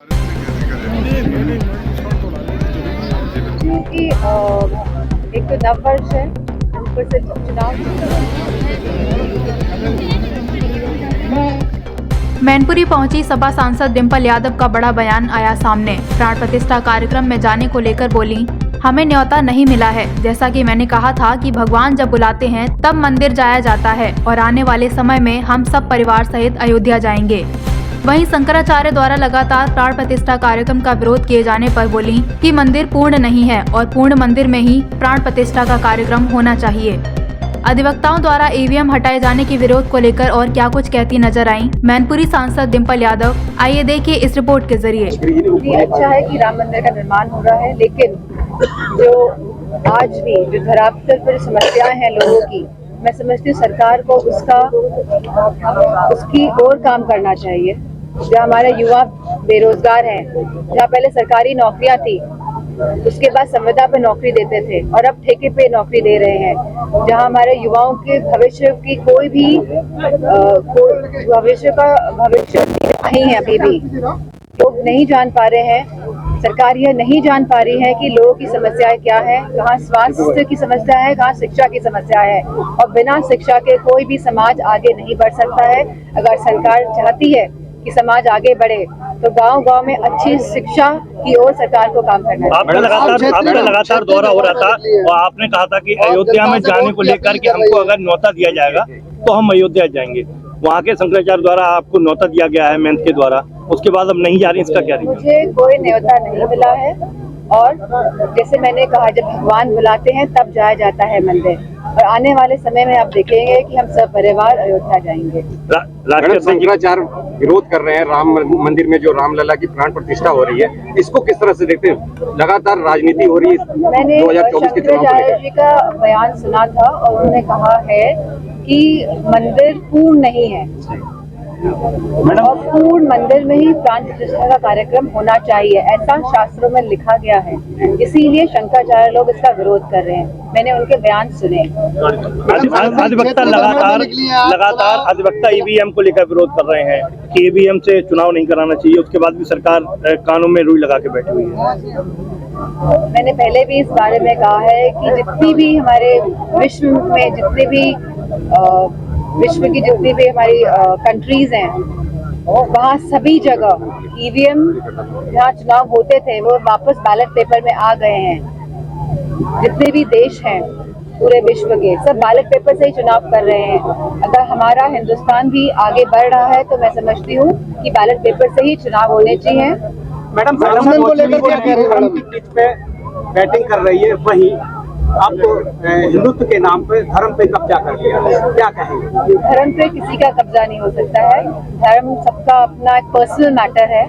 क्योंकि एक तो नव वर्ष है, ऊपर से चुनाव। मैनपुरी पहुंची सपा सांसद डिंपल यादव का बड़ा बयान आया सामने। प्राण प्रतिष्ठा कार्यक्रम में जाने को लेकर बोली, हमें न्योता नहीं मिला है। जैसा कि मैंने कहा था कि भगवान जब बुलाते हैं तब मंदिर जाया जाता है और आने वाले समय में हम सब परिवार सहित अयोध्या जाएंगे। वहीं शंकराचार्य द्वारा लगातार प्राण प्रतिष्ठा कार्यक्रम का विरोध किए जाने पर बोली कि मंदिर पूर्ण नहीं है और पूर्ण मंदिर में ही प्राण प्रतिष्ठा का कार्यक्रम होना चाहिए। अधिवक्ताओं द्वारा ईवीएम हटाए जाने के विरोध को लेकर और क्या कुछ कहती नजर आई मैनपुरी सांसद डिंपल यादव, आइए देखिए इस रिपोर्ट के जरिए। अच्छा है कि राम मंदिर का निर्माण हो रहा है, लेकिन जो आज भी जो धरातल पर समस्याएं हैं लोगों की, मैं समझती हूँ सरकार को उसकी और काम करना चाहिए। जहाँ हमारे युवा बेरोजगार हैं, जहाँ पहले सरकारी नौकरियां थी, उसके बाद संविदा पे नौकरी देते थे और अब ठेके पे नौकरी दे रहे हैं। जहाँ हमारे युवाओं के भविष्य की कोई भी भविष्य नहीं है, अभी भी लोग नहीं जान पा रहे हैं। सरकार यह नहीं जान पा रही है कि लोगों की समस्याएं क्या है, कहाँ स्वास्थ्य की समस्या है, कहाँ शिक्षा की समस्या है। और बिना शिक्षा के कोई भी समाज आगे नहीं बढ़ सकता है। अगर सरकार चाहती है कि समाज आगे बढ़े तो गांव-गांव में अच्छी शिक्षा की ओर सरकार को काम करना है। आपका लगातार दौरा हो रहा था और आपने कहा था कि अयोध्या में जाने को लेकर कि हमको अगर न्योता दिया जाएगा तो हम अयोध्या जाएंगे। वहाँ के शंकराचार्य द्वारा आपको न्योता दिया गया है मेंथ के द्वारा, उसके बाद अब नहीं जा रही, इसका क्या रीजन? मुझे कोई न्योता नहीं मिला है और जैसे मैंने कहा, जब भगवान बुलाते हैं तब जाया जाता है मंदिर। और आने वाले समय में आप देखेंगे कि हम सब परिवार अयोध्या जाएंगे। शंकराचार्य विरोध कर रहे हैं राम मंदिर में, जो रामलला की प्राण प्रतिष्ठा हो रही है, इसको किस तरह से देखते हैं? लगातार राजनीति हो रही है। मैंने शंकराचार्य जी का बयान सुना था और उन्होंने कहा है कि मंदिर पूर्ण नहीं है और पूर्ण मंदिर में ही प्राण प्रतिष्ठा का कार्यक्रम होना चाहिए, ऐसा शास्त्रों में लिखा गया है। इसीलिए शंकराचार्य लोग इसका विरोध कर रहे हैं। मैंने उनके बयान सुने। अधिवक्ता लगातार अधिवक्ता ईवीएम को लेकर विरोध कर रहे हैं कि ईवीएम से चुनाव नहीं कराना चाहिए, उसके बाद भी सरकार कानों में रुई लगा के बैठी हुई है। मैंने पहले भी इस बारे में कहा है कि जितनी भी हमारे विश्व में विश्व की जितनी भी हमारी कंट्रीज हैं, वहाँ सभी जगह ईवीएम जहाँ चुनाव होते थे वो वापस बैलेट पेपर में आ गए हैं। जितने भी देश हैं पूरे विश्व के, सब बैलेट पेपर से ही चुनाव कर रहे हैं। अगर हमारा हिंदुस्तान भी आगे बढ़ रहा है तो मैं समझती हूँ कि बैलेट पेपर से ही चुनाव होने चाहिए। मैडम को लेकर बैटिंग कर रही है, वही आप तो हिंदुत्व के नाम पे धर्म पे कब्जा कर लिया, क्या कहेंगे? धर्म पे किसी का कब्जा नहीं हो सकता है। धर्म सबका अपना एक पर्सनल मैटर है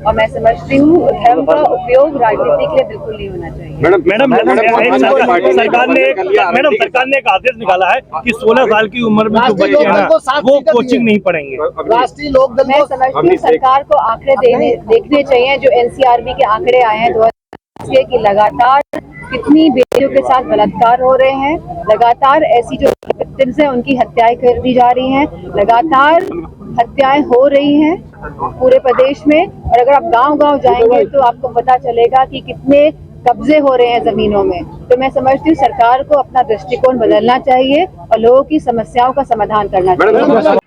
और मैं समझती हूँ धर्म का उपयोग राजनीति के लिए बिल्कुल नहीं होना चाहिए। सरकार ने एक आदेश निकाला है कि 16 साल की उम्र में जो बच्चे हैं ना वो कोचिंग नहीं पढ़ेंगे। राष्ट्रीय लोकदल मैं समझती हूँ सरकार को आंकड़े देखने चाहिए। जो NCRB के आंकड़े आए हैं 2020 की, लगातार कितनी बेटियों के साथ बलात्कार हो रहे हैं, लगातार ऐसी जो विक्टिम्स हैं उनकी हत्याएं कर दी जा रही हैं, लगातार हत्याएं हो रही हैं पूरे प्रदेश में। और अगर आप गांव-गांव जाएंगे तो आपको पता चलेगा कि कितने कब्जे हो रहे हैं जमीनों में। तो मैं समझती हूँ सरकार को अपना दृष्टिकोण बदलना चाहिए और लोगों की समस्याओं का समाधान करना चाहिए।